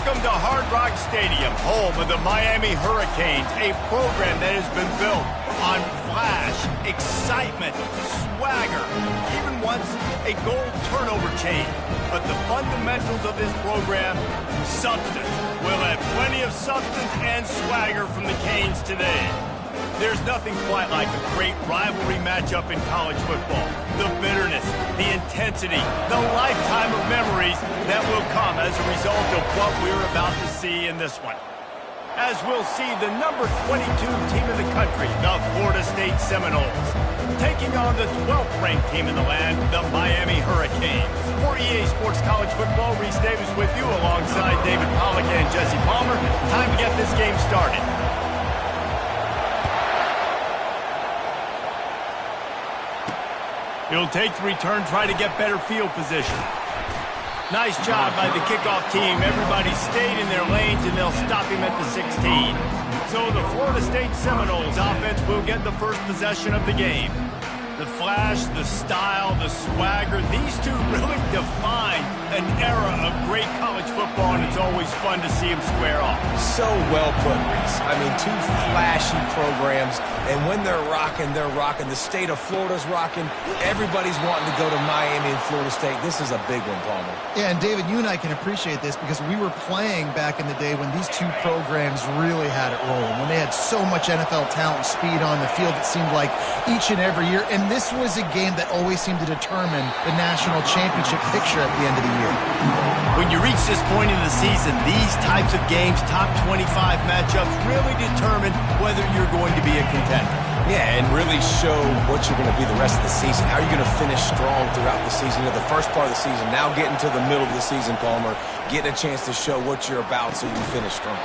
Welcome to Hard Rock Stadium, home of the Miami Hurricanes, a program that has been built on flash, excitement, swagger, even once a goal turnover chain. But the fundamentals of this program, substance. We'll have plenty of substance and swagger from the Canes today. There's nothing quite like a great rivalry matchup in college football. The bitterness, the intensity, the lifetime of memories that will come as a result of what we're about to see in this one. As we'll see the number 22 team in the country, the Florida State Seminoles, taking on the 12th ranked team in the land, the Miami Hurricanes. For EA Sports College Football, Reese Davis with you alongside David Pollack and Jesse Palmer. Time to get this game started. He'll take the return, try to get better field position. Nice job by the kickoff team. Everybody stayed in their lanes, and they'll stop him at the 16. So the Florida State Seminoles offense will get the first possession of the game. The flash, the style, the swagger, these two really define an era of great college football, and it's always fun to see them square off. So well put, Reese. I mean, two flashy programs, and when they're rocking, they're rocking. The state of Florida's rocking. Everybody's wanting to go to Miami and Florida State. This is a big one, Palmer. Yeah, and David, you and I can appreciate this because we were playing back in the day when these two programs really had it rolling, when they had so much NFL talent and speed on the field, it seemed like each and every year. And this was a game that always seemed to determine the national championship picture at the end of the year. When you reach this point in the season, these types of games, top 25 matchups, really determine whether you're going to be a contender. Yeah, and really show what you're going to be the rest of the season. How are you going to finish strong throughout the season? The first part of the season, now getting to the middle of the season, Palmer, getting a chance to show what you're about so you can finish strong.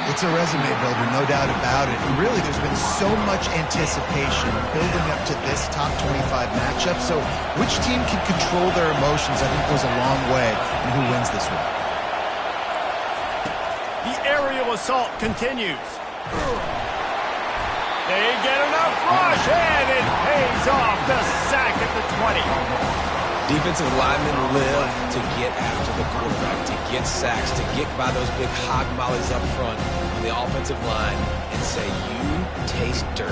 It's a resume builder, no doubt about it. And really, there's been so much anticipation building up to this top 25 matchup. So which team can control their emotions, I think, goes a long way in who wins this one. The aerial assault continues. They get enough rush, and it pays off. The sack at the 20. Defensive linemen live to get after the quarterback, to get sacks, to get by those big hog mollies up front on the offensive line and say, you taste dirt.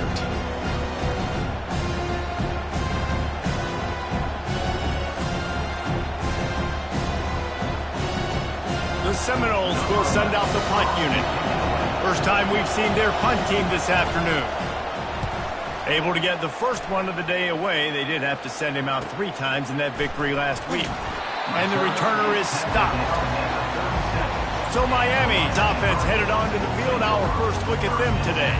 The Seminoles will send out the punt unit. First time we've seen their punt team this afternoon. Able to get the first one of the day away. They did have to send him out 3 times in that victory last week. And the returner is stopped. So Miami's offense headed onto the field. Our first look at them today.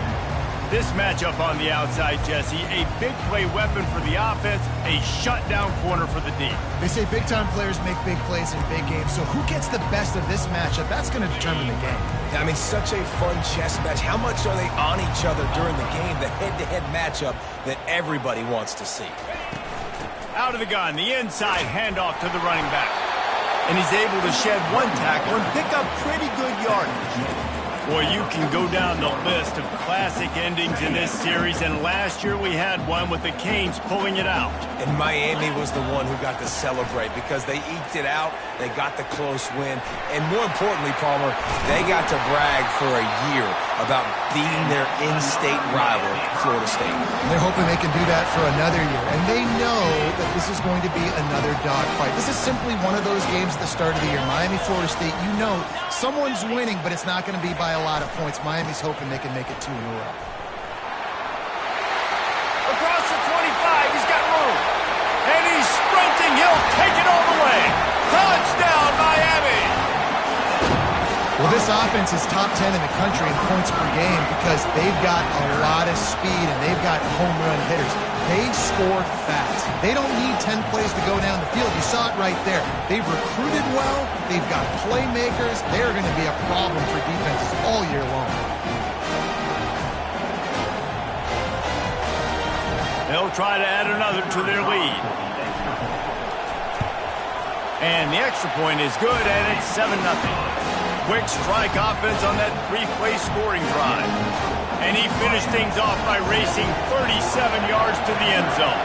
This matchup on the outside, Jesse, a big play weapon for the offense, a shutdown corner for the D. They say big-time players make big plays in big games, so who gets the best of this matchup? That's going to determine the game. I mean, such a fun chess match. How much are they on each other during the game, the head-to-head matchup that everybody wants to see? Out of the gun, the inside handoff to the running back. And he's able to shed one tackle and pick up pretty good yardage. Boy, you can go down the list of classic endings in this series, and last year we had one with the Canes pulling it out. And Miami was the one who got to celebrate because they eked it out, they got the close win, and more importantly, Palmer, they got to brag for a year about beating their in-state rival, Florida State. And they're hoping they can do that for another year, and they know that this is going to be another dogfight. This is simply one of those games at the start of the year. Miami, Florida State, you know someone's winning, but it's not going to be by a lot of points. Miami's hoping they can make it 2 in a row. Across the 25, he's got room. And he's sprinting. He'll take it all the way. Touchdown, Miami! Well, this offense is top 10 in the country in points per game because they've got a lot of speed and they've got home run hitters. They score fast. They don't need 10 plays to go down the field. You saw it right there. They've recruited well. They've got playmakers. They're going to be a problem for defenses all year long. They'll try to add another to their lead. And the extra point is good, and it's 7-0. Quick strike offense on that 3-play scoring drive. And he finished things off by racing 37 yards to the end zone.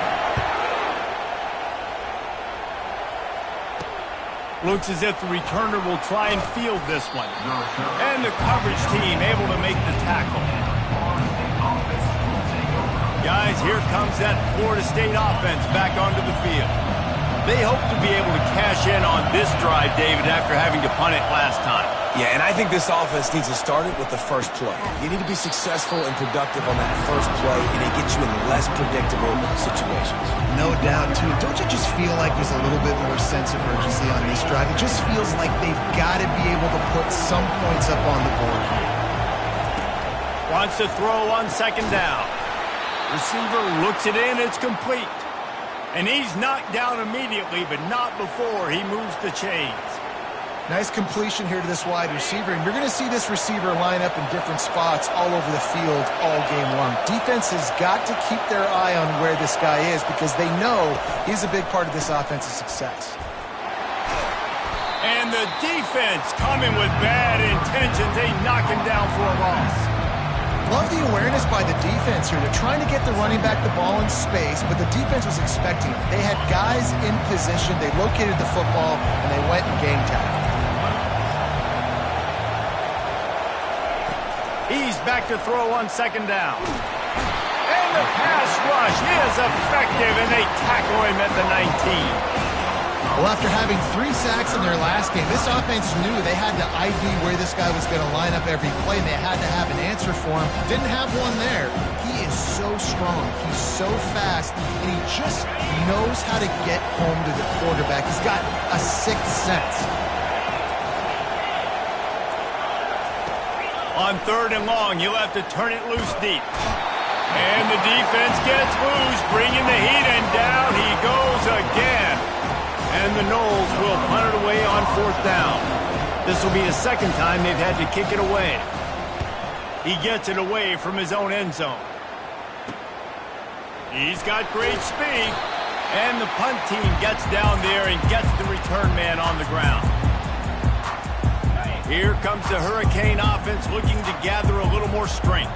Looks as if the returner will try and field this one. And the coverage team able to make the tackle. Guys, here comes that Florida State offense back onto the field. They hope to be able to cash in on this drive, David, after having to punt it last time. Yeah, and I think this offense needs to start it with the first play. You need to be successful and productive on that first play, and it gets you in less predictable situations. No doubt, too. Don't you just feel like there's a little bit more sense of urgency on this drive? It just feels like they've got to be able to put some points up on the board here. Wants to throw on second down. Receiver looks it in. It's complete. And he's knocked down immediately, but not before he moves the chains. Nice completion here to this wide receiver, and you're going to see this receiver line up in different spots all over the field all game long. Defense has got to keep their eye on where this guy is because they know he's a big part of this offense's success. And the defense coming with bad intentions. They knock him down for a loss. Love the awareness by the defense here. They're trying to get the running back the ball in space, but the defense was expecting it. They had guys in position. They located the football, and they went and game tackled. He's back to throw on second down. And the pass rush is effective, and they tackle him at the 19. Well, after having 3 sacks in their last game, this offense knew they had to ID where this guy was going to line up every play, and they had to have an answer for him. Didn't have one there. He is so strong. He's so fast, and he just knows how to get home to the quarterback. He's got a sixth sense. On third and long, you'll have to turn it loose deep. And the defense gets loose, bringing the heat, and down he goes again. And the Noles will punt it away on fourth down. This will be the second time they've had to kick it away. He gets it away from his own end zone. He's got great speed. And the punt team gets down there and gets the return man on the ground. Here comes the Hurricane offense looking to gather a little more strength.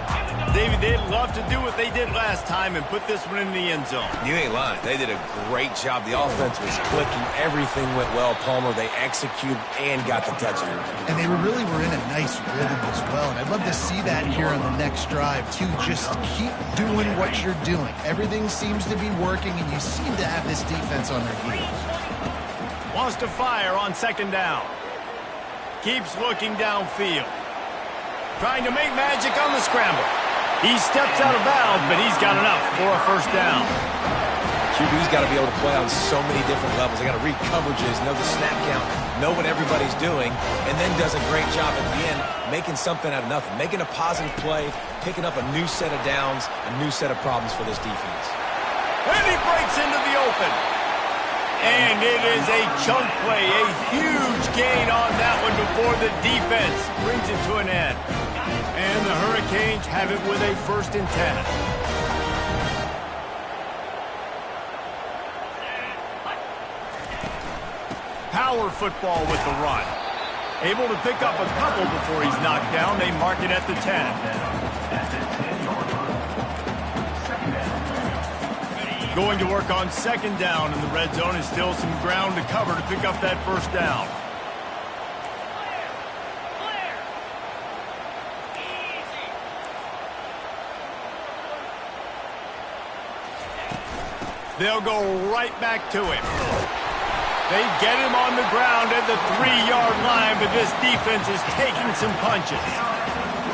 David, they'd love to do what they did last time and put this one in the end zone. You ain't lying. They did a great job. The offense was clicking. Everything went well, Palmer. They executed and got the touchdown. And they really were in a nice rhythm as well. And I'd love to see that here on the next drive, too. Just keep doing what you're doing. Everything seems to be working, and you seem to have this defense on their heels. Wants to fire on second down. Keeps looking downfield. Trying to make magic on the scramble. He steps out of bounds, but he's got enough for a first down. QB's got to be able to play on so many different levels. They got to read coverages, know the snap count, know what everybody's doing, and then does a great job at the end making something out of nothing, making a positive play, picking up a new set of downs, a new set of problems for this defense. And he breaks into the open. And it is a chunk play, a huge gain on that one before the defense brings it to an end. And the Hurricanes have it with a 1st and 10. Power football with the run. Able to pick up a couple before he's knocked down. They mark it at the 10. Going to work on second down in the red zone is still some ground to cover to pick up that first down. They'll go right back to him. They get him on the ground at the 3-yard line, but this defense is taking some punches.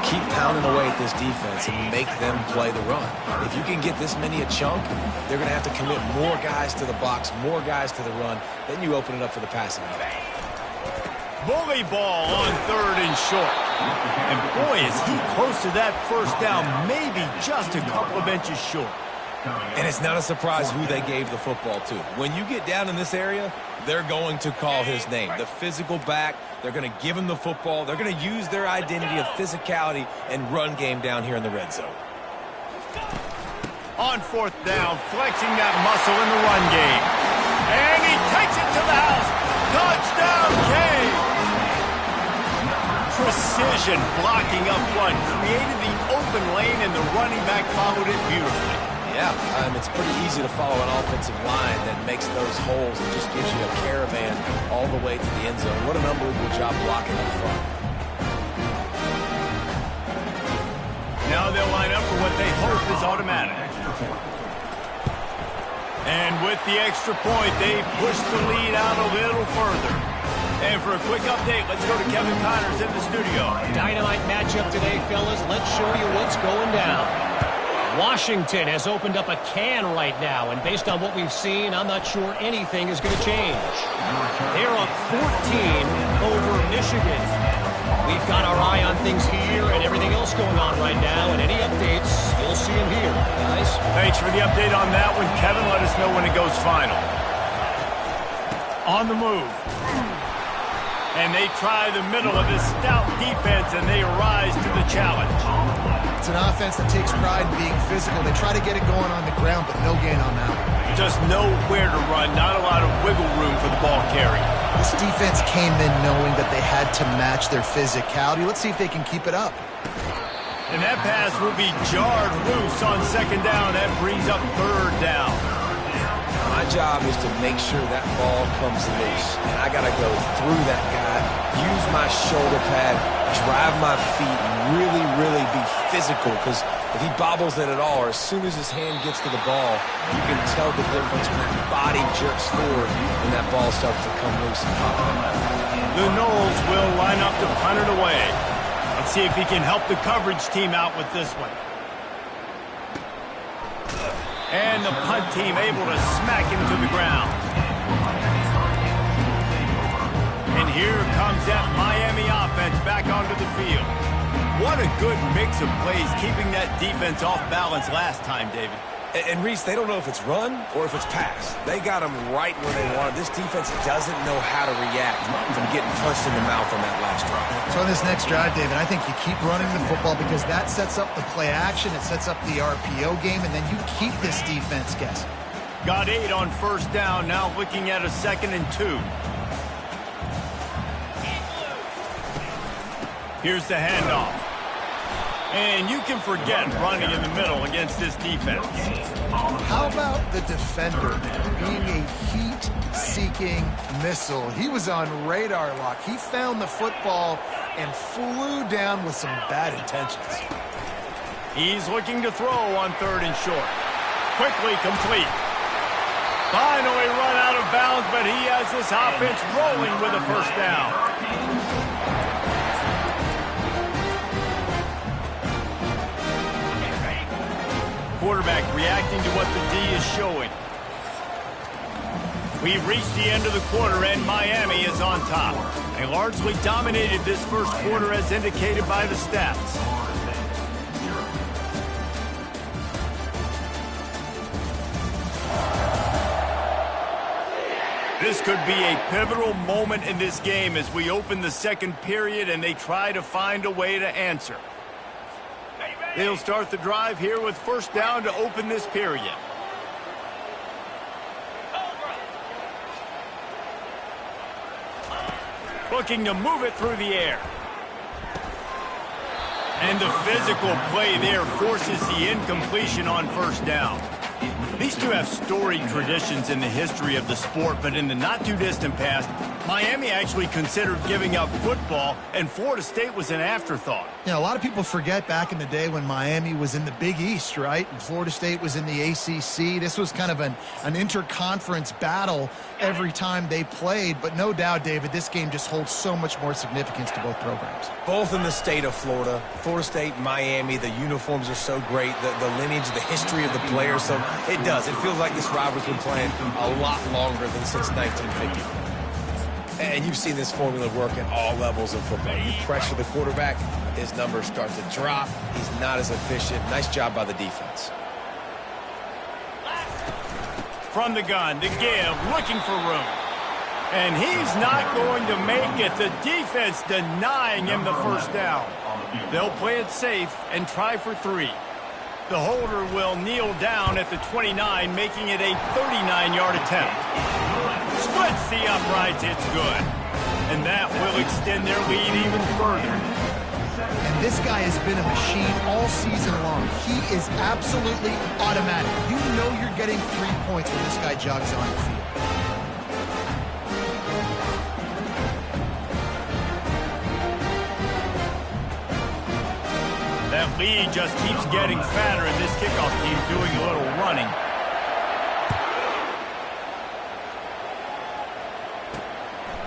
Keep pounding away at this defense and make them play the run. If you can get this many a chunk, they're going to have to commit more guys to the box, more guys to the run. Then you open it up for the passing game. Bully ball on third and short. And boy, is he close to that first down, maybe just a couple of inches short. And it's not a surprise who they gave the football to. When you get down in this area, they're going to call his name. The physical back, they're going to give him the football. They're going to use their identity of physicality and run game down here in the red zone. On fourth down, flexing that muscle in the run game. And he takes it to the house. Touchdown, Cade! Precision blocking up front created the open lane, and the running back followed it beautifully. Yeah, it's pretty easy to follow an offensive line that makes those holes and just gives you a caravan all the way to the end zone. What an unbelievable job blocking up front. Now they'll line up for what they hope is automatic. And with the extra point, they push the lead out a little further. And for a quick update, let's go to Kevin Connors in the studio. Dynamite matchup today, fellas. Let's show you what's going down. Washington has opened up a can right now, and based on what we've seen, I'm not sure anything is going to change. They're up 14 over Michigan. We've got our eye on things here and everything else going on right now, and any updates, you'll see them here, guys. Thanks for the update on that one, Kevin. Let us know when it goes final. On the move. And they try the middle of this stout defense, and they rise to the challenge. It's an offense that takes pride in being physical. They try to get it going on the ground, but no gain on that one. Just nowhere to run, not a lot of wiggle room for the ball carrier. This defense came in knowing that they had to match their physicality. Let's see if they can keep it up. And that pass will be jarred loose on second down. That brings up third down. My job is to make sure that ball comes loose. And I got to go through that guy, use my shoulder pad, drive my feet, and really be physical. Because if he bobbles it at all, or as soon as his hand gets to the ball, you can tell the difference when that body jerks forward and that ball starts to come loose and pop up. The Knowles will line up to punt it away. Let's see if he can help the coverage team out with this one. And the punt team able to smack him to the ground. And here comes that Miami offense back onto the field. What a good mix of plays, keeping that defense off balance last time, David. And Reese, they don't know if it's run or if it's pass. They got them right where they want it. This defense doesn't know how to react from getting punched in the mouth on that last drive. So on this next drive, David, I think you keep running the football because that sets up the play action, it sets up the RPO game, and then you keep this defense guessing. Got 8 on first down, now looking at a 2nd and 2. Here's the handoff. And you can forget running in the middle against this defense. How about the defender being a heat-seeking missile? He was on radar lock. He found the football and flew down with some bad intentions. He's looking to throw on 3rd and short. Quickly complete. Finally run out of bounds, but he has this offense rolling with a first down. Quarterback reacting to what the D is showing. We've reached the end of the quarter, and Miami is on top. They largely dominated this first quarter as indicated by the stats. This could be a pivotal moment in this game as we open the second period and they try to find a way to answer. They'll start the drive here with first down to open this period. Looking to move it through the air. And the physical play there forces the incompletion on first down. These two have storied traditions in the history of the sport, but in the not-too-distant past, Miami actually considered giving up football, and Florida State was an afterthought. Yeah, a lot of people forget back in the day when Miami was in the Big East, right? And Florida State was in the ACC. This was kind of an interconference battle every time they played, but no doubt, David, this game just holds so much more significance to both programs. Both in the state of Florida. Florida State, Miami, the uniforms are so great, the lineage, the history of the players, so it does. It feels like this rivalry's been playing a lot longer than since 1950. And you've seen this formula work at all levels of football. You pressure the quarterback, his numbers start to drop. He's not as efficient. Nice job by the defense. From the gun, to give, looking for room. And he's not going to make it. The defense denying him the first down. They'll play it safe and try for 3. The holder will kneel down at the 29, making it a 39-yard attempt. Splits the uprights, it's good. And that will extend their lead even further. And this guy has been a machine all season long. He is absolutely automatic. You know you're getting 3 points when this guy jogs on the field. That lead just keeps getting fatter, and this kickoff team doing a little running.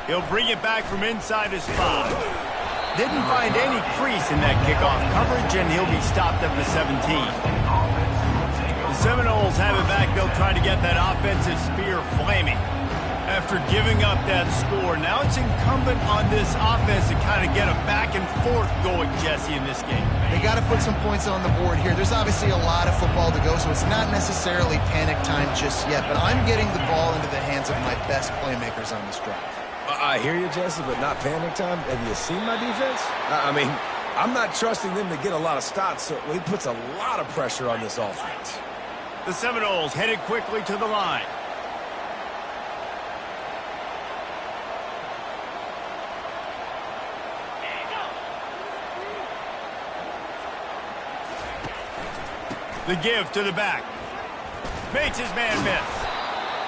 He'll bring it back from inside his 5. Didn't find any crease in that kickoff coverage, and he'll be stopped at the 17. The Seminoles have it back. They'll try to get that offensive spear flaming. After giving up that score, now it's incumbent on this offense to kind of get a back and forth going, Jesse, in this game. They got to put some points on the board here. There's obviously a lot of football to go, so it's not necessarily panic time just yet, but I'm getting the ball into the hands of my best playmakers on this drive. I hear you, Jesse, but not panic time. Have you seen my defense? I mean, I'm not trusting them to get a lot of stops, so he puts a lot of pressure on this offense. The Seminoles headed quickly to the line. The give to the back. Makes his man miss.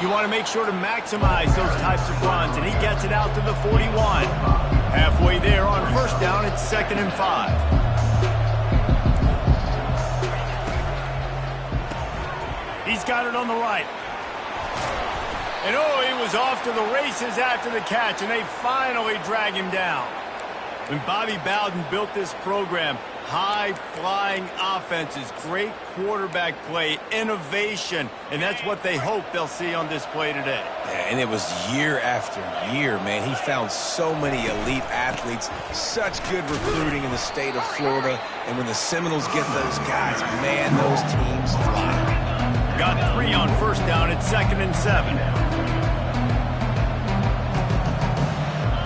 You want to make sure to maximize those types of runs, and he gets it out to the 41. Halfway there on first down, it's 2nd and 5. He's got it on the right. And oh, he was off to the races after the catch, and they finally drag him down. When Bobby Bowden built this program, high-flying offenses, great quarterback play, innovation, and that's what they hope they'll see on display today. Yeah, and it was year after year, man. He found so many elite athletes, such good recruiting in the state of Florida, and when the Seminoles get those guys, man, those teams fly. Got 3 on first down, it's 2nd and 7.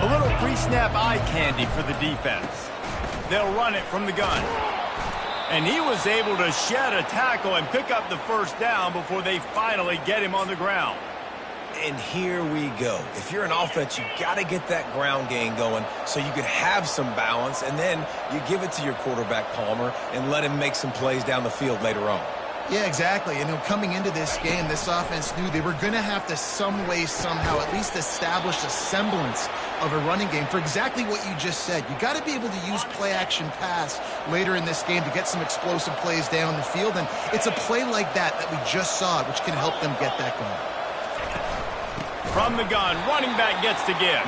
A little pre-snap eye candy for the defense. They'll run it from the gun. And he was able to shed a tackle and pick up the first down before they finally get him on the ground. And here we go. If you're an offense, you got to get that ground game going so you can have some balance, and then you give it to your quarterback, Palmer, and let him make some plays down the field later on. Yeah, exactly. And coming into this game, this offense knew they were going to have to some way, somehow, at least establish a semblance of a running game for exactly what you just said. You got to be able to use play-action pass later in this game to get some explosive plays down the field. And it's a play like that we just saw, which can help them get that going. From the gun, running back gets to give.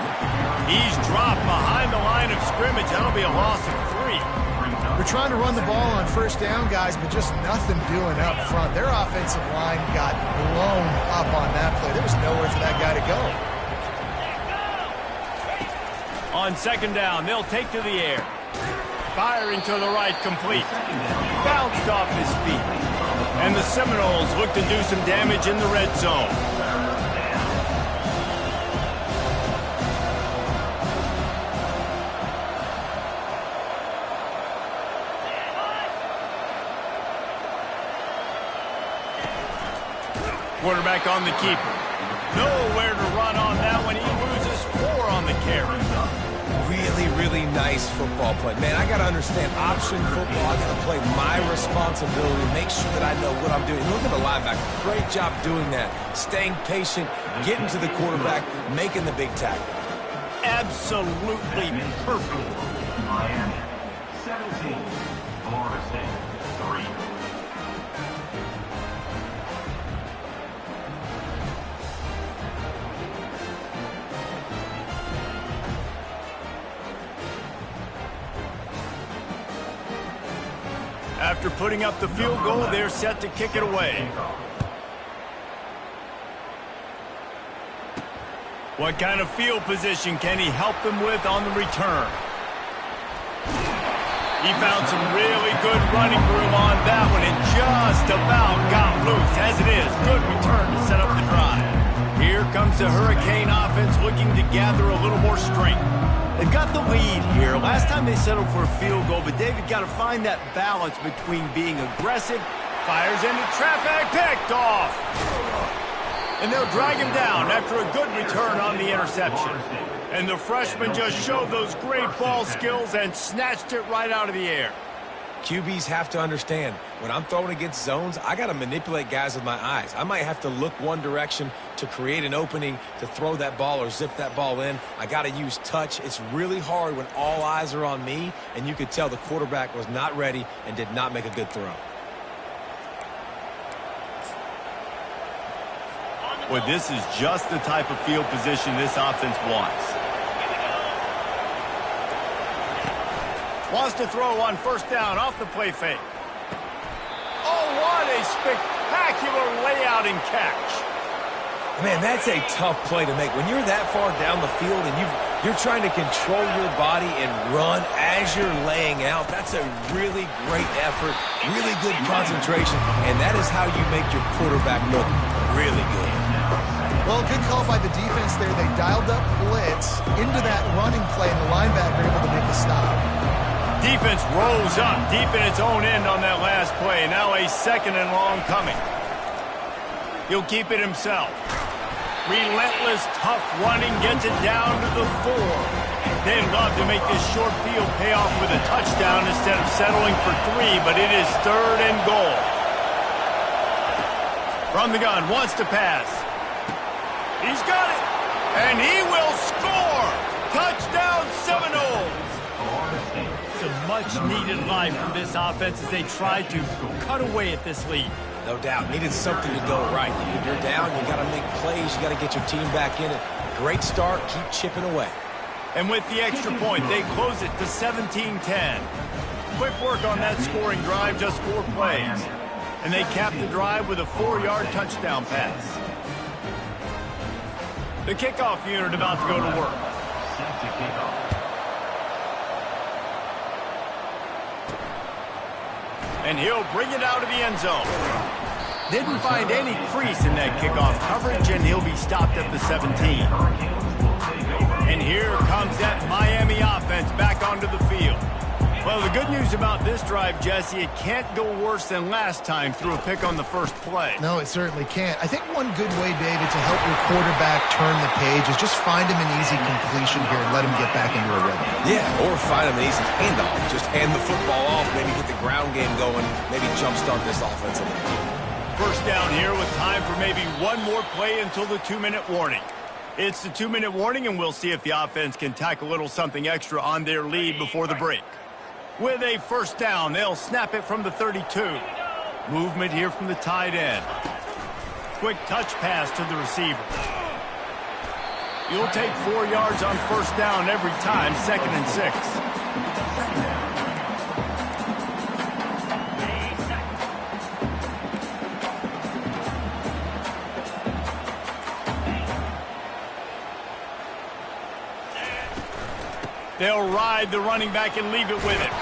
He's dropped behind the line of scrimmage. That'll be a loss of 3. They're trying to run the ball on first down, guys, but just nothing doing up front. Their offensive line got blown up on that play. There was nowhere for that guy to go. On 2nd down, they'll take to the air. Firing to the right, complete. Bounced off his feet. And the Seminoles look to do some damage in the red zone. Quarterback on the keeper. Nowhere to run on that one. He loses 4 on the carry. Really, really nice football play. Man, I got to understand option football. I got to play my responsibility, make sure that I know what I'm doing. Look at the linebacker. Great job doing that. Staying patient, getting to the quarterback, making the big tackle. Absolutely perfect. Miami, 17, Florida State, 3. After putting up the field goal, they're set to kick it away. What kind of field position can he help them with on the return? He found some really good running room on that one and just about got loose. As it is, good return to set up the drive. Here comes the Hurricane offense looking to gather a little more strength. They've got the lead here. Last time they settled for a field goal, but David got to find that balance between being aggressive, fires into traffic, picked off. And they'll drag him down after a good return on the interception. And the freshman just showed those great ball skills and snatched it right out of the air. QBs have to understand, when I'm throwing against zones, I got to manipulate guys with my eyes. I might have to look one direction to create an opening to throw that ball or zip that ball in. I got to use touch. It's really hard when all eyes are on me, and you could tell the quarterback was not ready and did not make a good throw. Well, this is just the type of field position this offense wants. Wants to throw on first down off the play fake. Oh, what a spectacular layout and catch. Man, that's a tough play to make. When you're that far down the field and you're trying to control your body and run as you're laying out, that's a really great effort, really good concentration, and that is how you make your quarterback look really good. Well, good call by the defense there. They dialed up blitz into that running play, and the linebacker able to make the stop. Defense rolls up deep in its own end on that last play. Now a second and long coming. He'll keep it himself. Relentless, tough running gets it down to the 4. They'd love to make this short field pay off with a touchdown instead of settling for 3, but it is 3rd and goal. From the gun, wants to pass. He's got it, and he will score! Touchdown Seminoles! Some much-needed life from this offense as they try to cut away at this lead. No doubt. Needed something to go right. If you're down, you got to make plays. You got to get your team back in it. Great start. Keep chipping away. And with the extra point, they close it to 17-10. Quick work on that scoring drive, just 4 plays. And they cap the drive with a 4-yard touchdown pass. The kickoff unit about to go to work. Set to kick off. And he'll bring it out of the end zone. Didn't find any crease in that kickoff coverage, and he'll be stopped at the 17. And here comes that Miami offense back onto the field. Well, the good news about this drive, Jesse, it can't go worse than last time through a pick on the first play. No, it certainly can't. I think one good way, David, to help your quarterback turn the page is just find him an easy completion here and let him get back into a rhythm. Yeah, or find him an easy handoff. Just hand the football off, maybe get the ground game going, maybe jumpstart this offense a little bit. First down here with time for maybe one more play until the 2-minute warning. It's the 2-minute warning, and we'll see if the offense can tack a little something extra on their lead before the break. With a first down, they'll snap it from the 32. Movement here from the tight end. Quick touch pass to the receiver. You'll take 4 yards on first down every time, 2nd and 6. They'll ride the running back and leave it with him.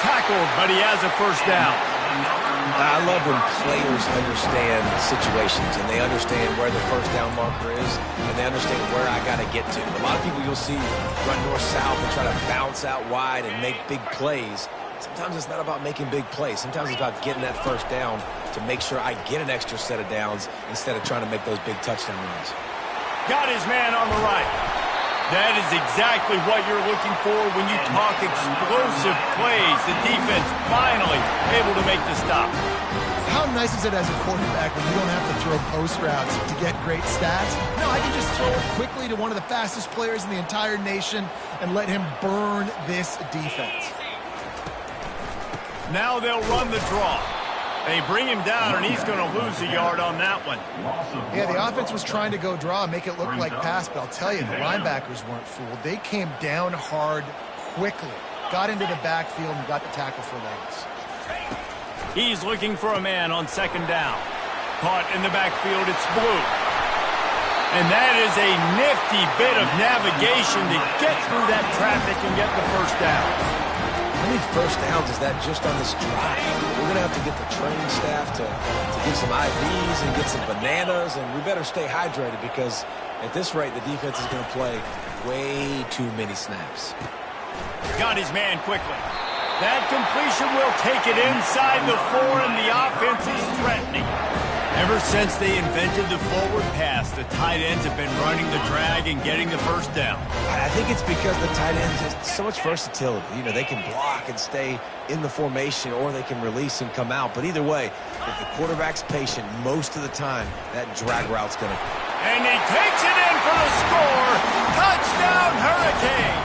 Tackled, but he has a first down. I love when players understand situations and they understand where the first down marker is and they understand where I got to get to. A lot of people you'll see run north-south and try to bounce out wide and make big plays. Sometimes it's not about making big plays. Sometimes it's about getting that first down to make sure I get an extra set of downs instead of trying to make those big touchdown runs. Got his man on the right. That is exactly what you're looking for when you talk explosive plays. The defense finally able to make the stop. How nice is it as a quarterback when you don't have to throw post routes to get great stats? No, I can just throw it quickly to one of the fastest players in the entire nation and let him burn this defense. Now they'll run the draw. They bring him down, and he's going to lose a yard on that one. Yeah, the offense was trying to go draw and make it look like pass, but I'll tell you, the linebackers weren't fooled. They came down hard quickly, got into the backfield, and got the tackle for loss. He's looking for a man on 2nd down. Caught in the backfield, it's Blue. And that is a nifty bit of navigation to get through that traffic and get the first down. How many first downs is that just on this drive? We're going to have to get the training staff to get some IVs and get some bananas, and we better stay hydrated because at this rate, the defense is going to play way too many snaps. Got his man quickly. That completion will take it inside the 4, and the offense is threatening. Ever since they invented the forward pass, the tight ends have been running the drag and getting the first down. I think it's because the tight ends have so much versatility. You know, they can block and stay in the formation, or they can release and come out. But either way, if the quarterback's patient most of the time, that drag route's going to... And he takes it in for the score. Touchdown, Hurricane!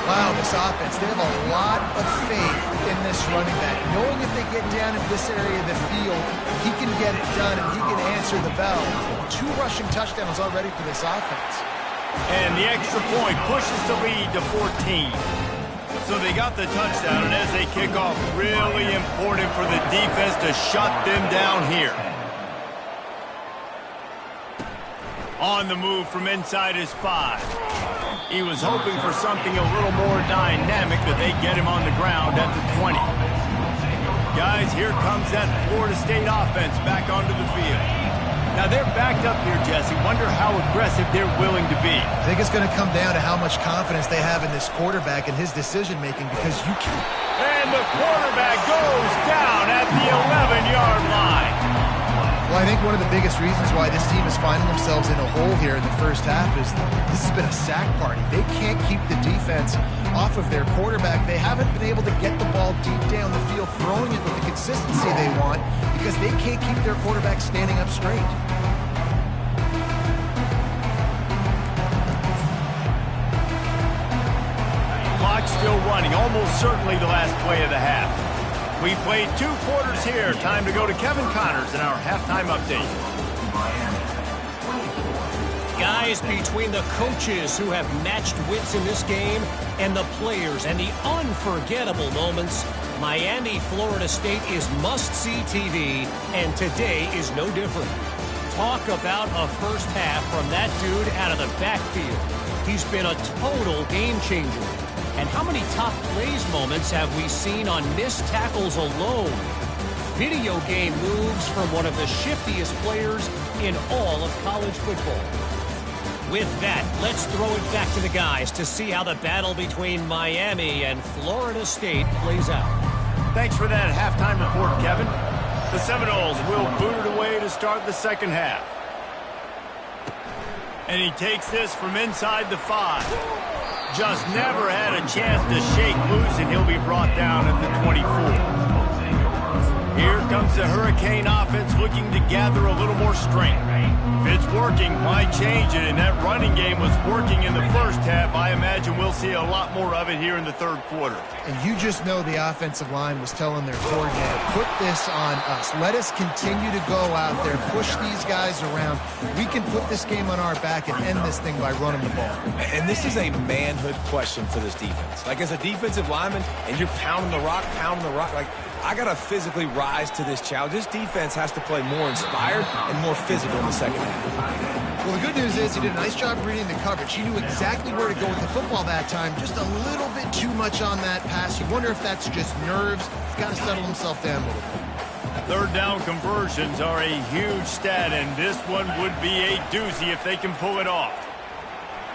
Wow, this offense, they have a lot of faith in this running back. Knowing if they get down in this area of the field, he can get it done and he can answer the bell. 2 rushing touchdowns already for this offense. And the extra point pushes the lead to 14. So they got the touchdown, and as they kick off, really important for the defense to shut them down here. On the move from inside his 5. He was hoping for something a little more dynamic, but they get him on the ground at the 20. Guys, here comes that Florida State offense back onto the field. Now they're backed up here, Jesse. Wonder how aggressive they're willing to be. I think it's going to come down to how much confidence they have in this quarterback and his decision-making, because you can't... And the quarterback goes down at the 11-yard line. Well, I think one of the biggest reasons why this team is finding themselves in a hole here in the first half is this has been a sack party. They can't keep the defense off of their quarterback. They haven't been able to get the ball deep down the field, throwing it with the consistency they want, because they can't keep their quarterback standing up straight. Clock still running, almost certainly the last play of the half. We played 2 quarters here. Time to go to Kevin Connors in our halftime update. Guys, between the coaches who have matched wits in this game and the players and the unforgettable moments, Miami, Florida State is must-see TV, and today is no different. Talk about a first half from that dude out of the backfield. He's been a total game changer. And how many top plays moments have we seen on missed tackles alone? Video game moves from one of the shiftiest players in all of college football. With that, let's throw it back to the guys to see how the battle between Miami and Florida State plays out. Thanks for that halftime report, Kevin. The Seminoles will boot it away to start the second half. And he takes this from inside the 5. Just never had a chance to shake loose, and he'll be brought down at the 24. Here comes the Hurricane offense looking to gather a little more strength. If it's working, why change it? And that running game was working in the first half. I imagine we'll see a lot more of it here in the third quarter. And you just know the offensive line was telling their coordinator, put this on us. Let us continue to go out there, push these guys around. We can put this game on our back and end this thing by running the ball. And this is a manhood question for this defense. Like, as a defensive lineman, and you're pounding the rock, like, I got to physically rise to this challenge. This defense has to play more inspired and more physical in the second half. Well, the good news is he did a nice job reading the coverage. He knew exactly where to go with the football that time. Just a little bit too much on that pass. You wonder if that's just nerves. He's got to settle himself down a little bit. Third down conversions are a huge stat, and this one would be a doozy if they can pull it off.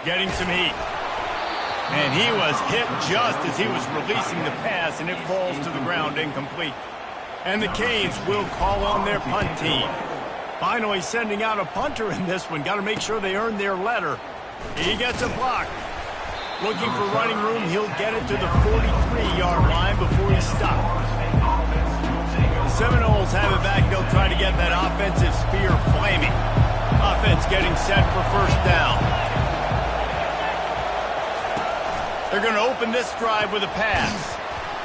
Getting some heat. And he was hit just as he was releasing the pass, and it falls to the ground incomplete. And the Canes will call on their punt team. Finally sending out a punter in this one. Got to make sure they earn their letter. He gets a block. Looking for running room. He'll get it to the 43-yard line before he stops. The Seminoles have it back. They'll try to get that offensive spear flaming. Offense getting set for first down. They're going to open this drive with a pass.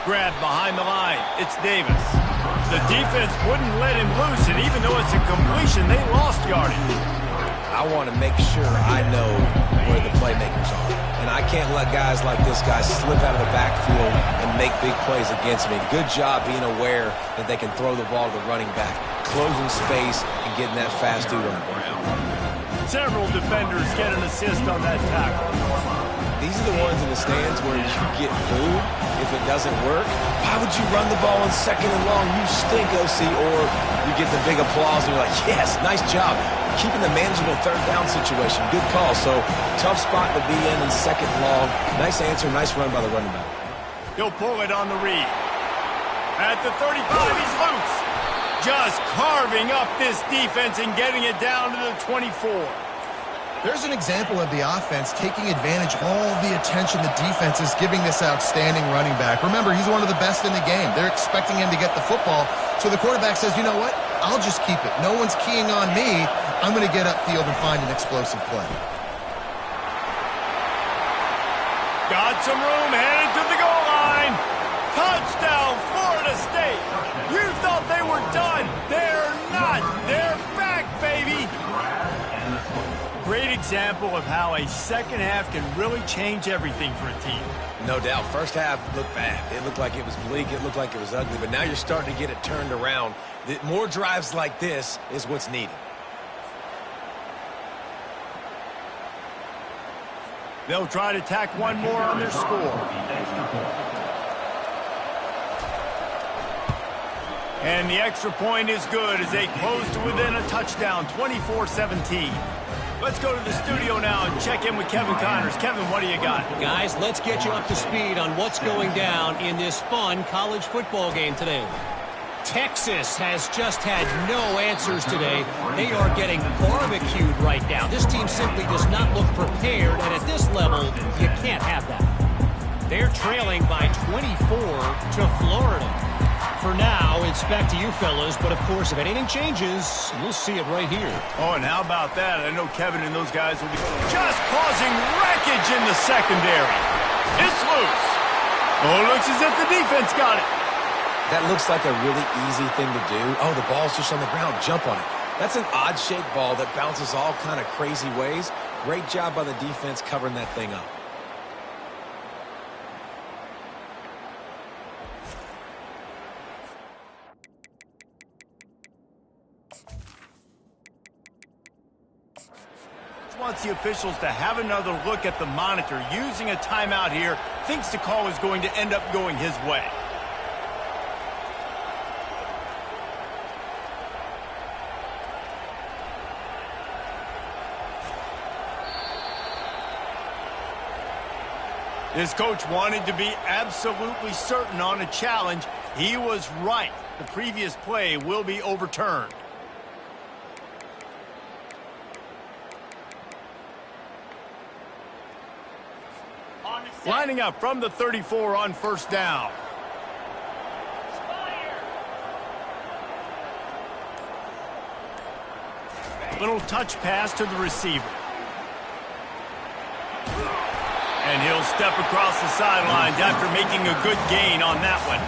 Grabbed behind the line. It's Davis. The defense wouldn't let him loose, and even though it's a completion, they lost yardage. I want to make sure I know where the playmakers are. And I can't let guys like this guy slip out of the backfield and make big plays against me. Good job being aware that they can throw the ball to the running back, closing space, and getting that fast dude on the ground. Several defenders get an assist on that tackle. These are the ones in the stands where you get booed if it doesn't work. Why would you run the ball on second and long? You stink, OC. Or you get the big applause and you're like, yes, nice job. Keeping the manageable third down situation. Good call. So tough spot to be in second and long. Nice answer, nice run by the running back. He'll pull it on the read. At the 35, he's loose. Just carving up this defense and getting it down to the 24. There's an example of the offense taking advantage of all the attention the defense is giving this outstanding running back. Remember, he's one of the best in the game. They're expecting him to get the football, so the quarterback says, you know what? I'll just keep it. No one's keying on me. I'm going to get upfield and find an explosive play. Got some room, headed to the goal line. Touchdown, Florida State. You thought they were done. They're not. They're back, baby. Great example of how a second half can really change everything for a team. No doubt. First half looked bad. It looked like it was bleak. It looked like it was ugly. But now you're starting to get it turned around. More drives like this is what's needed. They'll try to tack one more on their score. And the extra point is good as they close to within a touchdown, 24-17. Let's go to the studio now and check in with Kevin Connors. Kevin, what do you got? Guys, let's get you up to speed on what's going down in this fun college football game today. Texas has just had no answers today. They are getting barbecued right now. This team simply does not look prepared, and at this level, you can't have that. They're trailing by 24 to Florida. For now, it's back to you fellas, but of course, if anything changes, you'll see it right here. Oh, and how about that? I know Kevin and those guys will be just causing wreckage in the secondary. It's loose. Oh, it looks as if the defense got it. That looks like a really easy thing to do. Oh, the ball's just on the ground. Jump on it. That's an odd-shaped ball that bounces all kind of crazy ways. Great job by the defense covering that thing up. Wants the officials to have another look at the monitor. Using a timeout here, thinks the call is going to end up going his way. This coach wanted to be absolutely certain on a challenge. He was right. The previous play will be overturned. Lining up from the 34 on first down. Little touch pass to the receiver. And he'll step across the sidelines after making a good gain on that one.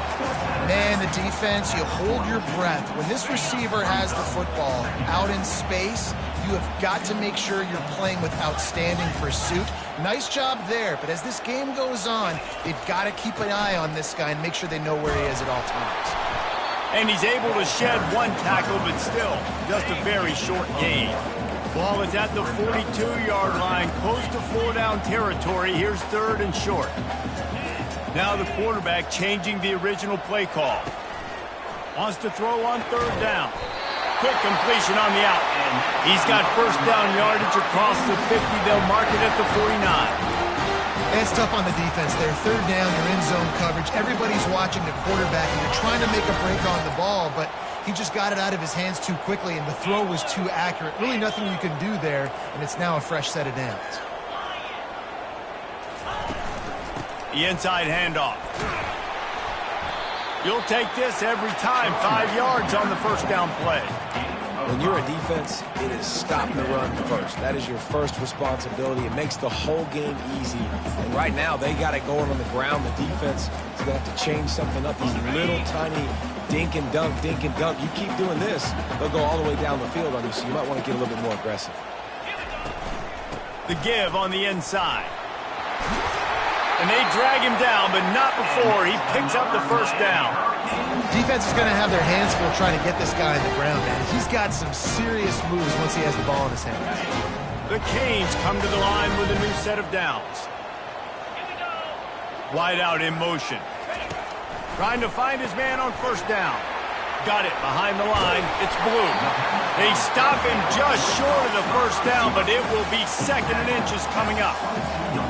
Man, the defense, you hold your breath. When this receiver has the football out in space, you have got to make sure you're playing with outstanding pursuit. Nice job there, but as this game goes on, they've got to keep an eye on this guy and make sure they know where he is at all times. And he's able to shed one tackle, but still, just a very short gain. Ball is at the 42-yard line, close to four-down territory. Here's third and short. Now the quarterback changing the original play call. Wants to throw on third down. Quick completion on the out. And he's got first down yardage across the 50. They'll mark it at the 49. It's tough on the defense there. Third down, you're in zone coverage. Everybody's watching the quarterback, and you're trying to make a break on the ball, but he just got it out of his hands too quickly, and the throw was too accurate. Really nothing you can do there, and it's now a fresh set of downs. The inside handoff. You'll take this every time. 5 yards on the first down play. When you're a defense, it is stop the run first. That is your first responsibility. It makes the whole game easy. And right now, they got it going on the ground. The defense is going to have to change something up. These little tiny dink and dunk, dink and dunk. You keep doing this, they'll go all the way down the field on you, so you might want to get a little bit more aggressive. The give on the inside. And they drag him down, but not before he picks up the first down. Defense is going to have their hands full trying to get this guy on the ground, man. He's got some serious moves once he has the ball in his hands. The Canes come to the line with a new set of downs. Wide out in motion. Trying to find his man on first down. Got it behind the line. It's blue. They stop him just short of the first down, but it will be 2nd and inches coming up.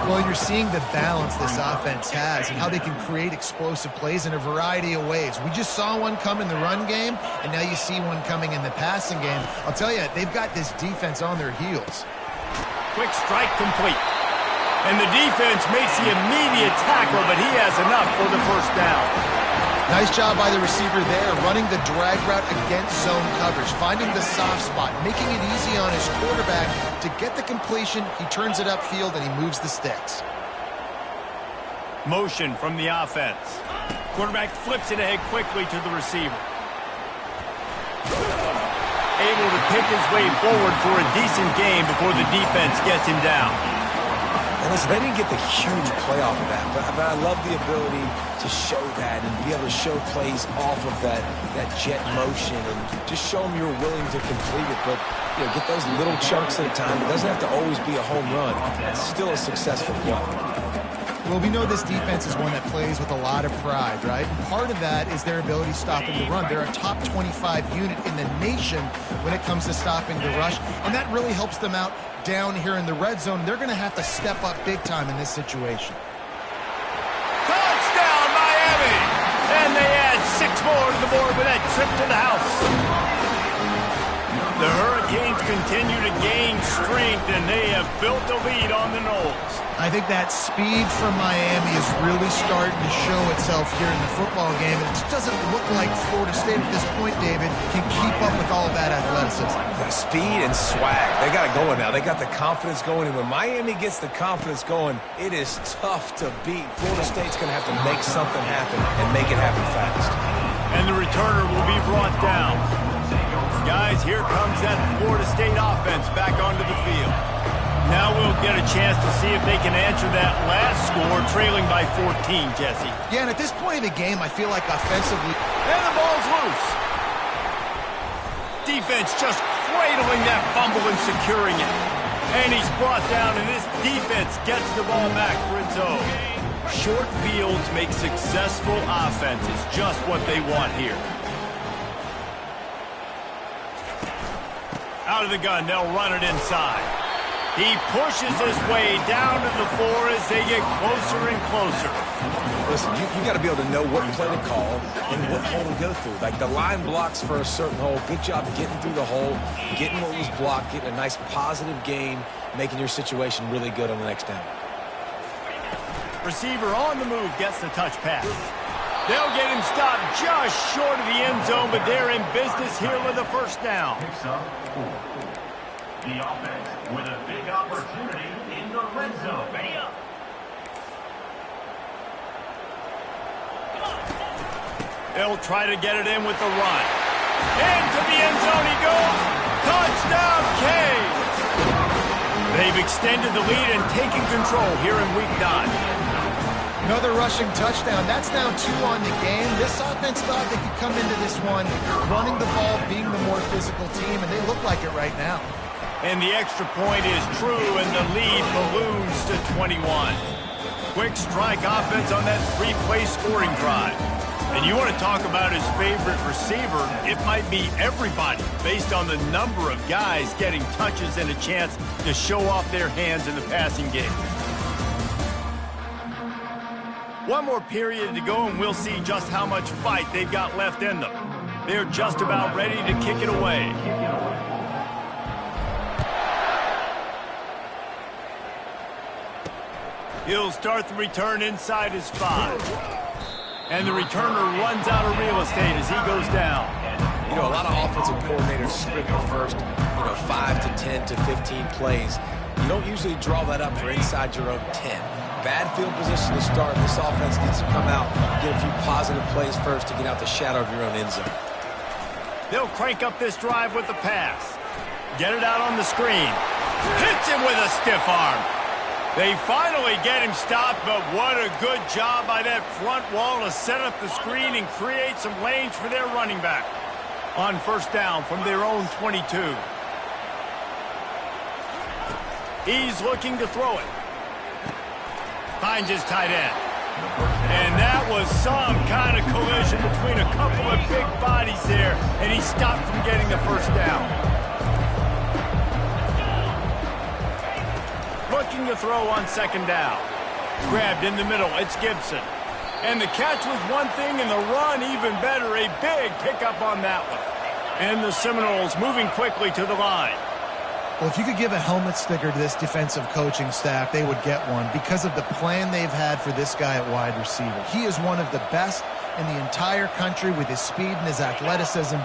Well, you're seeing the balance this offense has and how they can create explosive plays in a variety of ways. We just saw one come in the run game, and now you see one coming in the passing game. I'll tell you, they've got this defense on their heels. Quick strike complete. And the defense makes the immediate tackle, but he has enough for the first down. Nice job by the receiver there, running the drag route against zone coverage, finding the soft spot, making it easy on his quarterback to get the completion. He turns it upfield, and he moves the sticks. Motion from the offense. Quarterback flips it ahead quickly to the receiver. Able to pick his way forward for a decent game before the defense gets him down. And listen, they didn't get the huge play off of that, but I love the ability to show that and be able to show plays off of that jet motion and just show them you're willing to complete it. But get those little chunks at a time. It doesn't have to always be a home run. It's still a successful play. Well, we know this defense is one that plays with a lot of pride, right? And part of that is their ability stopping the run. They're a top 25 unit in the nation when it comes to stopping the rush, and that really helps them out down here in the red zone. They're going to have to step up big time in this situation. Touchdown, Miami! And they add 6 more to the board with that trip to the house. The Hurricanes continue to gain strength, and they have built a lead on the Noles. I think that speed from Miami is really starting to show itself here in the football game. It just doesn't look like Florida State at this point, David, can keep up with all that athleticism. The speed and swag. They got it going now. They got the confidence going. And when Miami gets the confidence going, it is tough to beat. Florida State's going to have to make something happen and make it happen fast. And the returner will be brought down. Guys, here comes that Florida State offense back onto the field. Now we'll get a chance to see if they can answer that last score, trailing by 14, Jesse. Yeah, and at this point in the game, I feel like offensively... And the ball's loose. Defense just cradling that fumble and securing it. And he's brought down, and this defense gets the ball back for its own. Short fields make successful offenses just what they want here. Out of the gun, they'll run it inside. He pushes his way down to the 4 as they get closer and closer. Listen, you got to be able to know what play to call and what hole to go through. Like the line blocks for a certain hole. Good job getting through the hole, getting what was blocked, getting a nice positive gain, making your situation really good on the next down. Receiver on the move gets the touch pass. They'll get him stopped just short of the end zone, but they're in business here with a first down. The offense with a big opportunity in the red zone. They'll try to get it in with the run. Into the end zone he goes. Touchdown, Cade! They've extended the lead and taken control here in week 9. Another rushing touchdown. That's now 2 on the game. This offense thought they could come into this one running the ball, being the more physical team, and they look like it right now. And the extra point is true, and the lead balloons to 21. Quick strike offense on that 3-play scoring drive. And you want to talk about his favorite receiver, it might be everybody, based on the number of guys getting touches and a chance to show off their hands in the passing game. One more period to go, and we'll see just how much fight they've got left in them. They're just about ready to kick it away. He'll start the return inside his 5. And the returner runs out of real estate as he goes down. You know, a lot of offensive coordinators script the first, 5 to 10 to 15 plays. You don't usually draw that up for inside your own 10. Bad field position to start. This offense needs to come out and get a few positive plays first to get out the shadow of your own end zone. They'll crank up this drive with the pass. Get it out on the screen. Hits him with a stiff arm. They finally get him stopped, but what a good job by that front wall to set up the screen and create some lanes for their running back. On first down from their own 22. He's looking to throw it. Finds his tight end. And that was some kind of collision between a couple of big bodies there, and he stopped from getting the first down. Looking to throw on second down. Grabbed in the middle, it's Gibson. And the catch was one thing, and the run even better. A big pickup on that one. And the Seminoles moving quickly to the line. Well, if you could give a helmet sticker to this defensive coaching staff, they would get one because of the plan they've had for this guy at wide receiver. He is one of the best in the entire country with his speed and his athleticism,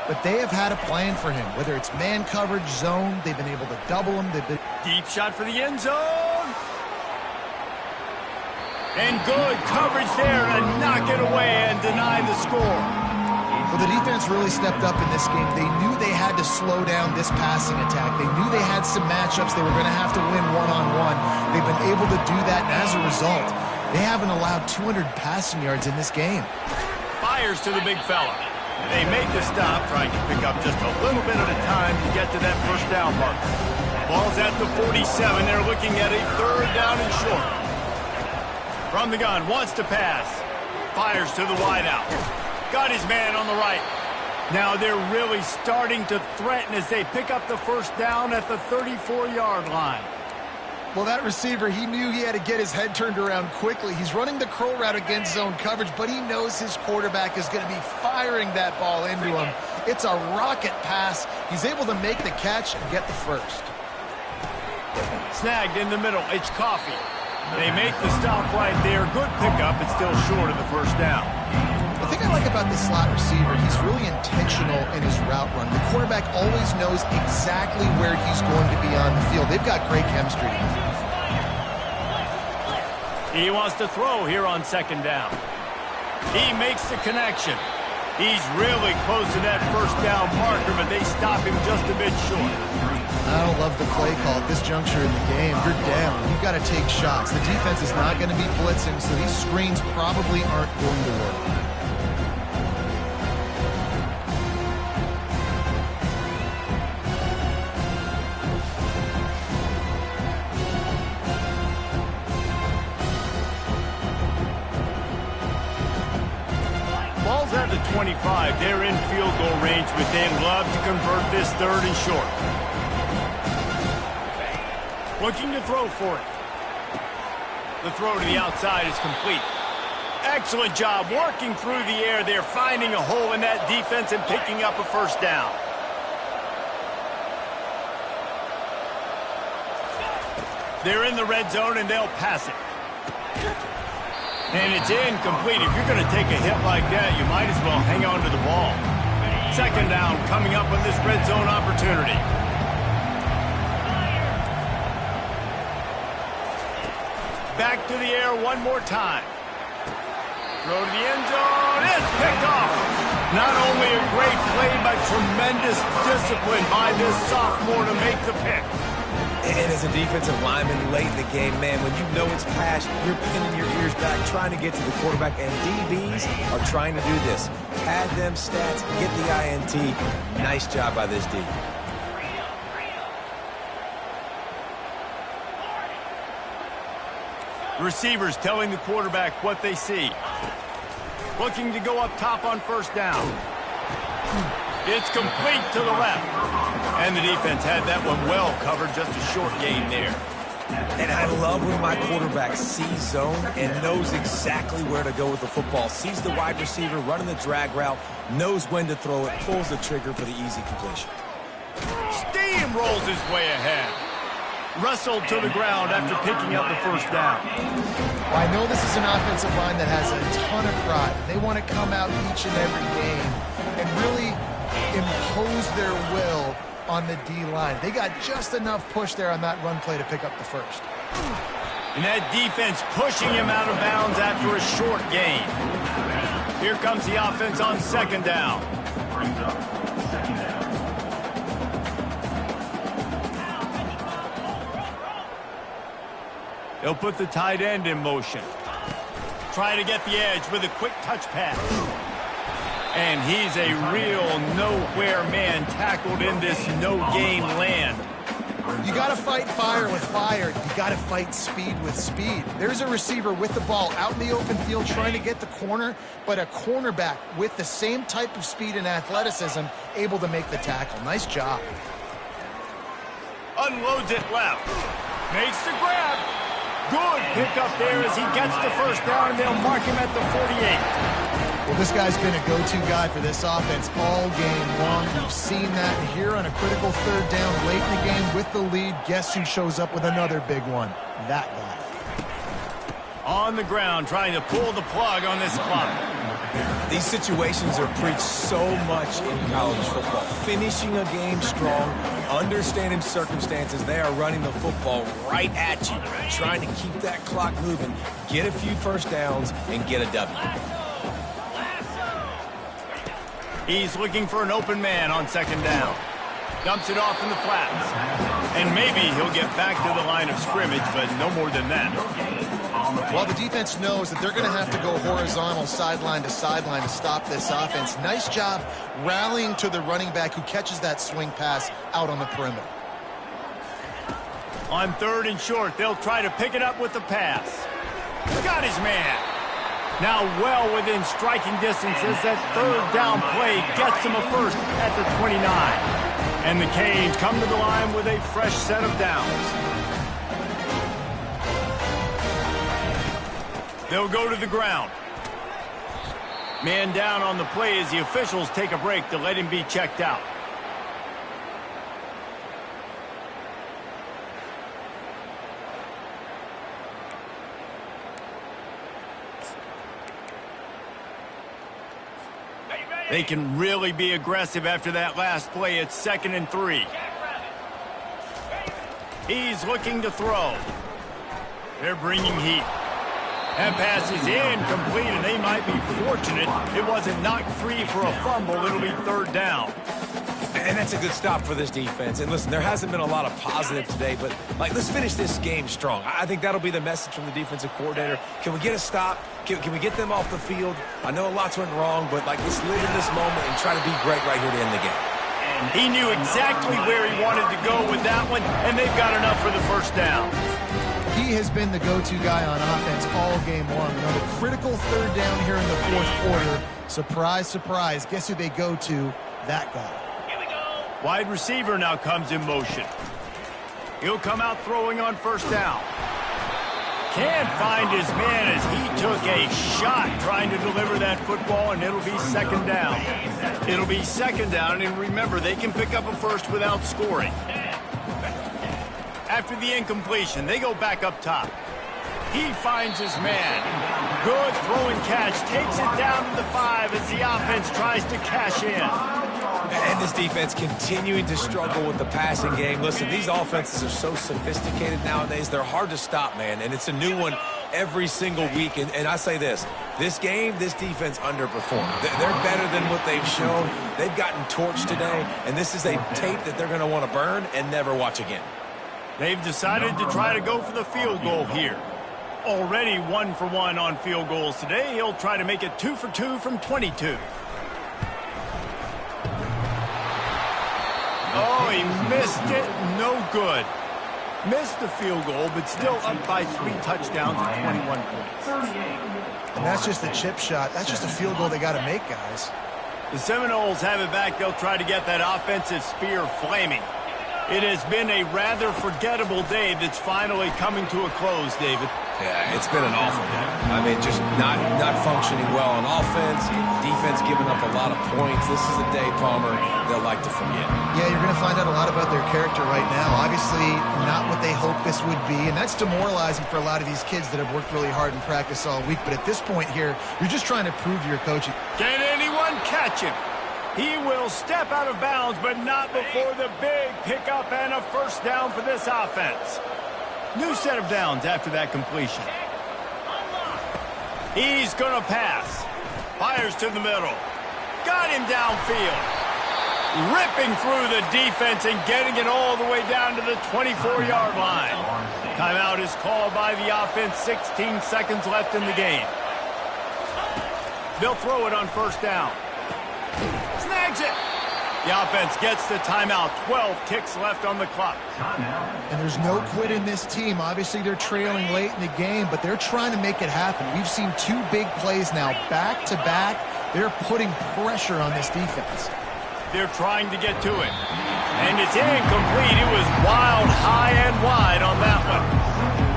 but they have had a plan for him, whether it's man coverage, zone, they've been able to double him. Deep shot for the end zone. And good coverage there to knock it away and deny the score. Well, the defense really stepped up in this game. They knew they had to slow down this passing attack. They knew they had some matchups they were going to have to win one-on-one. They've been able to do that, and as a result, they haven't allowed 200 passing yards in this game. Fires to the big fella. They made the stop, trying to pick up just a little bit at a time to get to that first down mark. Ball's at the 47. They're looking at a third down and short. From the gun, wants to pass. Fires to the wideout. Got his man on the right. Now they're really starting to threaten as they pick up the first down at the 34-yard line. Well, that receiver, he knew he had to get his head turned around quickly. He's running the crow route against zone coverage, but he knows his quarterback is going to be firing that ball into him. It's a rocket pass. He's able to make the catch and get the first. Snagged in the middle. It's Coffee. They make the stop right there. Good pickup. It's still short of the first down. The thing I like about this slot receiver, he's really intentional in his route run. The quarterback always knows exactly where he's going to be on the field. They've got great chemistry together. He wants to throw here on second down. He makes the connection. He's really close to that first down marker, but they stop him just a bit short. I don't love the play call at this juncture in the game. You're down. You've got to take shots. The defense is not going to be blitzing, so these screens probably aren't going to work. Ball's at the 25. They're in field goal range, but they'd love to convert this third and short. Looking to throw for it. The throw to the outside is complete. Excellent job working through the air. They're finding a hole in that defense and picking up a first down. They're in the red zone, and they'll pass it. And it's incomplete. If you're going to take a hit like that, you might as well hang on to the ball. Second down coming up on this red zone opportunity. Back to the air one more time. Throw to the end zone. It's picked off. Not only a great play, but tremendous discipline by this sophomore to make the pick. And as a defensive lineman late in the game, man, when you know it's pass, you're pinning your ears back, trying to get to the quarterback, and DBs are trying to do this. Pad them stats, get the INT. Nice job by this D. Receivers telling the quarterback what they see. Looking to go up top on first down. It's complete to the left. And the defense had that one well covered, just a short gain there. And I love when my quarterback sees zone and knows exactly where to go with the football. Sees the wide receiver running the drag route, knows when to throw it, pulls the trigger for the easy completion. Steamrolls his way ahead. Wrestled to the ground after picking up the first down. Well, I know this is an offensive line that has a ton of pride. They want to come out each and every game and really impose their will on the D-line. They got just enough push there on that run play to pick up the first. And that defense pushing him out of bounds after a short gain. Here comes the offense on second down. They'll put the tight end in motion. Trying to get the edge with a quick touch pass. And he's a real nowhere man, tackled in this no-gain land. You got to fight fire with fire. You got to fight speed with speed. There's a receiver with the ball out in the open field trying to get the corner, but a cornerback with the same type of speed and athleticism able to make the tackle. Nice job. Unloads it left. Makes the grab. Good pickup there as he gets the first down, and they'll mark him at the 48. Well, this guy's been a go-to guy for this offense all game long. We've seen that here on a critical third down late in the game with the lead. Guess who shows up with another big one? That guy. On the ground, trying to pull the plug on this clock. These situations are preached so much in college football. Finishing a game strong, understanding circumstances. They are running the football right at you, trying to keep that clock moving, get a few first downs, and get a W. He's looking for an open man on second down. Dumps it off in the flats. And maybe he'll get back to the line of scrimmage, but no more than that. Well, the defense knows that they're going to have to go horizontal sideline to stop this offense. Nice job rallying to the running back who catches that swing pass out on the perimeter. On third and short, they'll try to pick it up with the pass. Got his man. Now well within striking distance as that third down play gets him a first at the 29. And the Canes come to the line with a fresh set of downs. They'll go to the ground. Man down on the play as the officials take a break to let him be checked out. They can really be aggressive after that last play. It's 2nd and 3. He's looking to throw. They're bringing heat. That pass is incomplete, and they might be fortunate it wasn't knocked free for a fumble. It'll be third down. And that's a good stop for this defense. And listen, there hasn't been a lot of positive today, but let's finish this game strong. I think that'll be the message from the defensive coordinator. Can we get a stop? Can we get them off the field? I know lots went wrong, but let's live in this moment and try to be great right here to end the game. He knew exactly where he wanted to go with that one, and they've got enough for the first down. He has been the go-to guy on offense all game long. The critical third down here in the fourth quarter. Surprise, surprise. Guess who they go to? That guy. Wide receiver now comes in motion. He'll come out throwing on first down. Can't find his man as he took a shot trying to deliver that football, and it'll be second down. It'll be second down, and remember, they can pick up a first without scoring. After the incompletion, they go back up top. He finds his man. Good throw and catch. Takes it down to the 5 as the offense tries to cash in. And this defense continuing to struggle with the passing game. Listen, these offenses are so sophisticated nowadays. They're hard to stop, man. And it's a new one every single week. And I say this game, this defense underperformed. They're better than what they've shown. They've gotten torched today. And this is a tape that they're going to want to burn and never watch again. They've decided to try to go for the field goal here. Already 1 for 1 on field goals today. He'll try to make it 2 for 2 from 22. Oh, he missed it. No good. Missed the field goal, but still up by 3 touchdowns and 21 points. And that's just a chip shot. That's just a field goal they got to make, guys. The Seminoles have it back. They'll try to get that offensive spear flaming. It has been a rather forgettable day that's finally coming to a close, David. Yeah, it's been an awful day. I mean, just not functioning well on offense, defense giving up a lot of points. This is a day, Palmer, they'll like to forget. Yeah, you're going to find out a lot about their character right now. Obviously, not what they hoped this would be, and that's demoralizing for a lot of these kids that have worked really hard in practice all week. But at this point here, you're just trying to prove to your coaching. Can anyone catch him? He will step out of bounds, but not before the big pickup and a first down for this offense. New set of downs after that completion. He's going to pass. Fires to the middle. Got him downfield. Ripping through the defense and getting it all the way down to the 24-yard line. Timeout is called by the offense. 16 seconds left in the game. They'll throw it on first down. Snags it. The offense gets the timeout. 12 ticks left on the clock. And there's no quit in this team. Obviously, they're trailing late in the game, but they're trying to make it happen. We've seen 2 big plays now, back-to-back. They're putting pressure on this defense. They're trying to get to it. And it's incomplete. It was wild, high and wide on that one.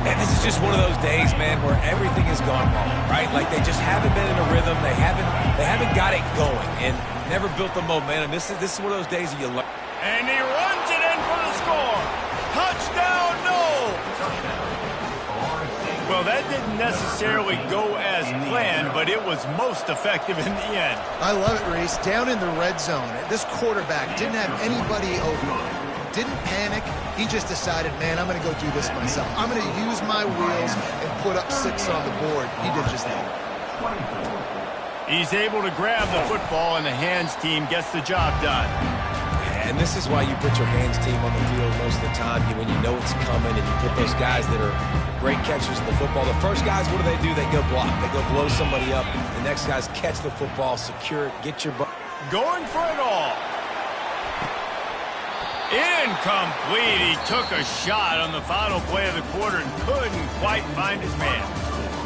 And this is just one of those days, man, where everything has gone wrong, right? Like they just haven't been in a rhythm. They haven't got it going and never built the momentum. This is one of those days that you learn. And he runs it in for the score. Touchdown, no! Well, that didn't necessarily go as planned, but it was most effective in the end. I love it, Reese. Down in the red zone, this quarterback didn't have anybody open. Didn't panic. He just decided, man, I'm going to go do this myself. I'm going to use my wheels and put up 6 on the board. He did just that. He's able to grab the football, and the hands team gets the job done. And this is why you put your hands team on the field most of the time when you know it's coming, and you put those guys that are great catchers of the football. The first guys, what do? They go block. They go blow somebody up. The next guys catch the football, secure it, get your butt. Going for it all. Incomplete. He took a shot on the final play of the quarter and couldn't quite find his man.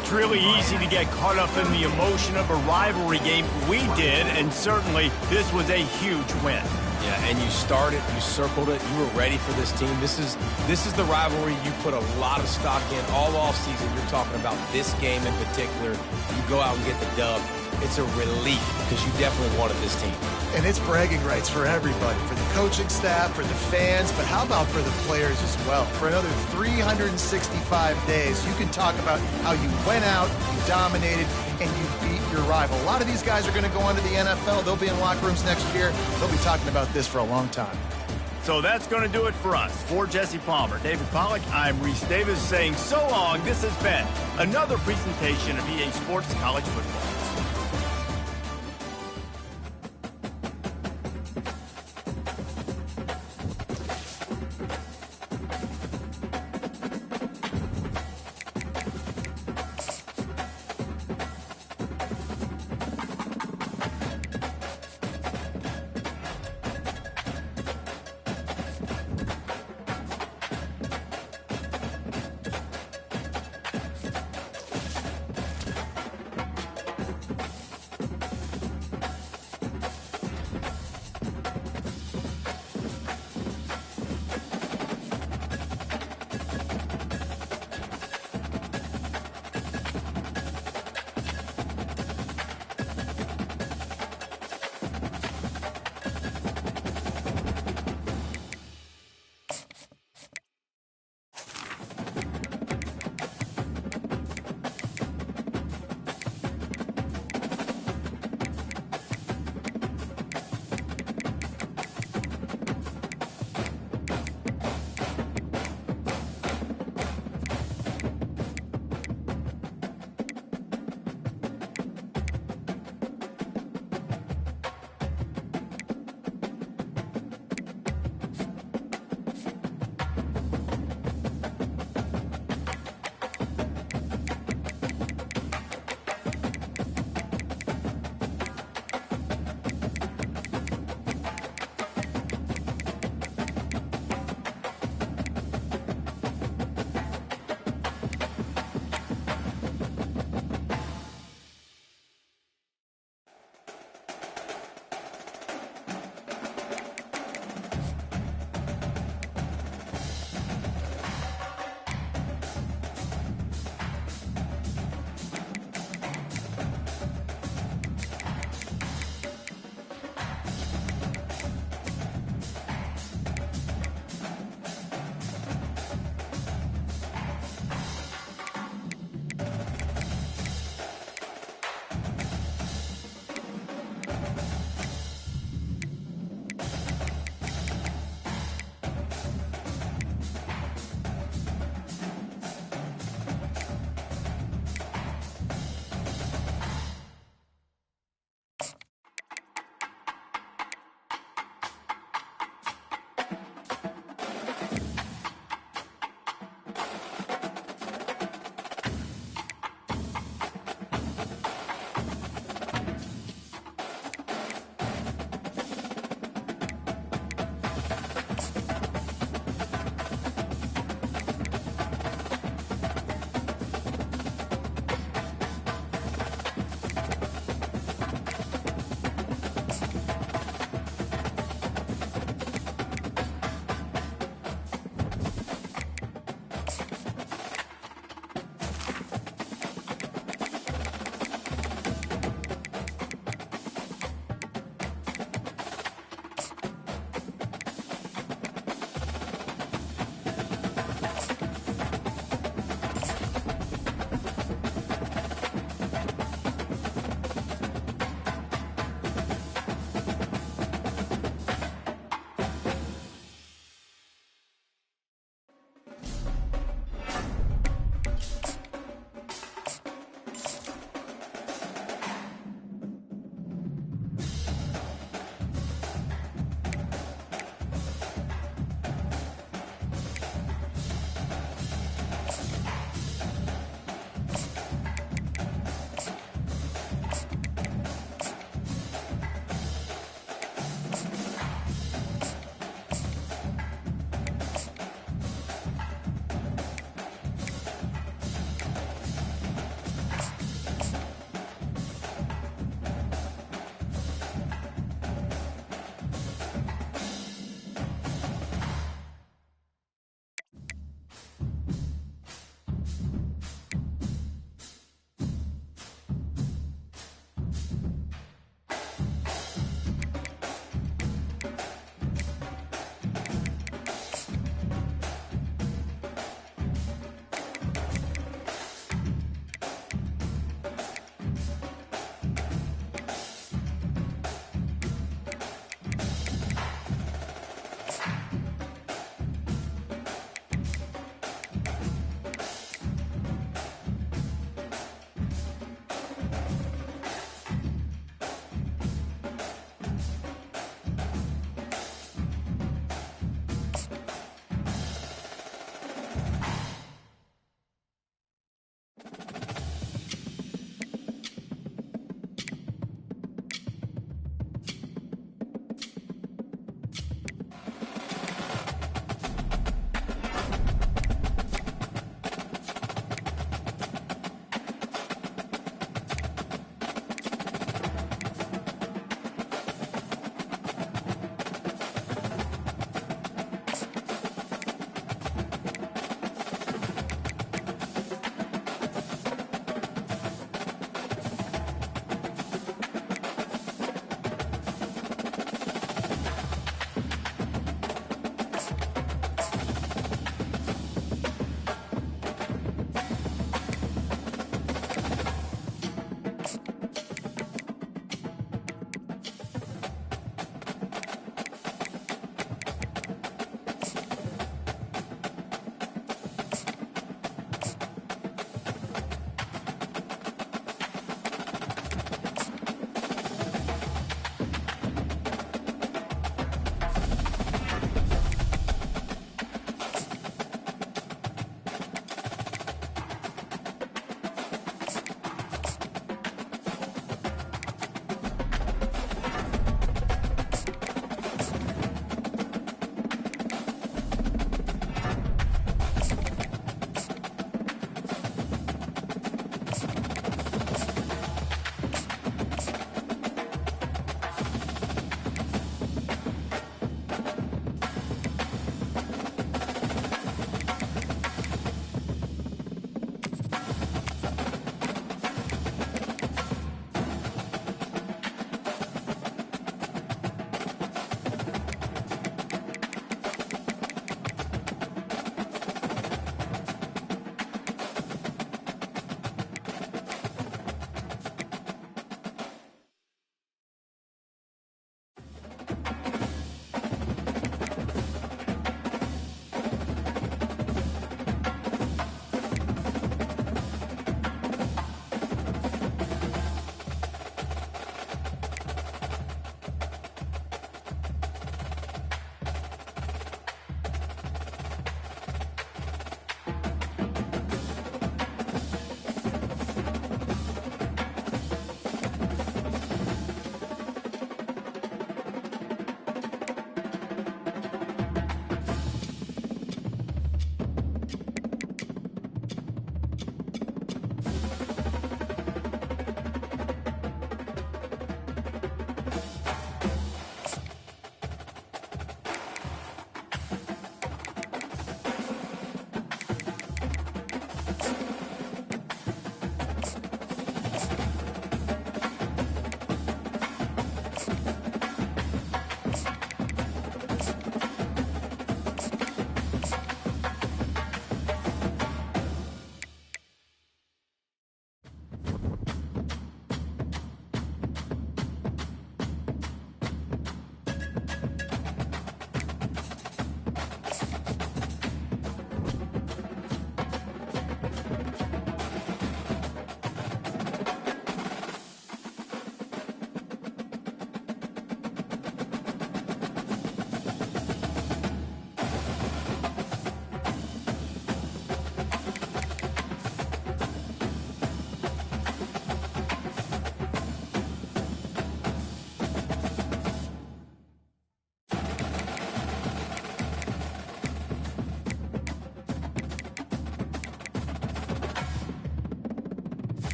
It's really easy to get caught up in the emotion of a rivalry game. We did, and certainly this was a huge win. Yeah, and you started, you circled it, you were ready for this team. This is the rivalry you put a lot of stock in all offseason. You're talking about this game in particular. You go out and get the dub. It's a relief because you definitely wanted this team. And it's bragging rights for everybody, for the coaching staff, for the fans, but how about for the players as well? For another 365 days, you can talk about how you went out, you dominated, and you beat your rival. A lot of these guys are going to go on to the NFL. They'll be in locker rooms next year. They'll be talking about this for a long time. So that's going to do it for us. For Jesse Palmer, David Pollack, I'm Reese Davis saying so long. This has been another presentation of EA Sports College Football.